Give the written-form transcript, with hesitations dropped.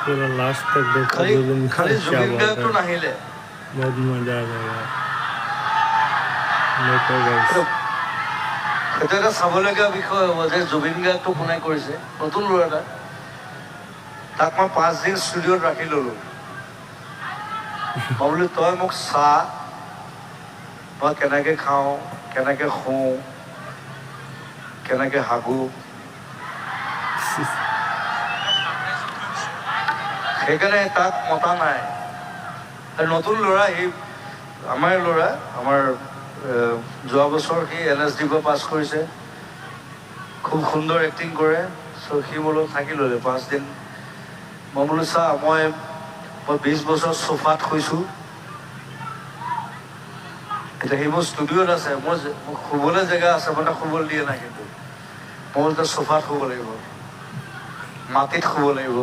पूरा लास्ट तक देखा खाली जुबिन खाली क्या जुबिन बात गार्ग तो है नाहिले बहुत मजा आ जाएगा देखो गाइस সেইটো এটা চাবলগীয়া বিষয় হ'ব যে জুবিন গাৰ্গটো কোনে কৰিছে নতুন ল'ৰা এটা তাক মই 5 দিন ষ্টুডিঅ'ত ৰাখি ল'লো মই বোলো তই মোক চা মই কেনেকৈ খাওঁ কেনেকৈ শুওঁ কেনেকৈ হাগো সেইকাৰণে তাক মতা নাই আৰু নতুন ল'ৰা এই আমাৰ ল'ৰা আমাৰ যোৱা বছৰ সি NSD পৰা পাছ কৰিছে খুব সুন্দৰ এক্টিং কৰে চ' সি মোৰ লগত থাকি ল'লে 5 দিন মই বোলো চা মই 20 বছৰ চোফাত শুইছোঁ এতিয়া সি মোৰ ষ্টুডিঅ'ত আছে মোৰ শুবলৈ জেগা আছে মানে শুবলৈ দিয়ে নাই কিন্তু মই বোলো চোফাত শুব লাগিব মাটিত শুব লাগিব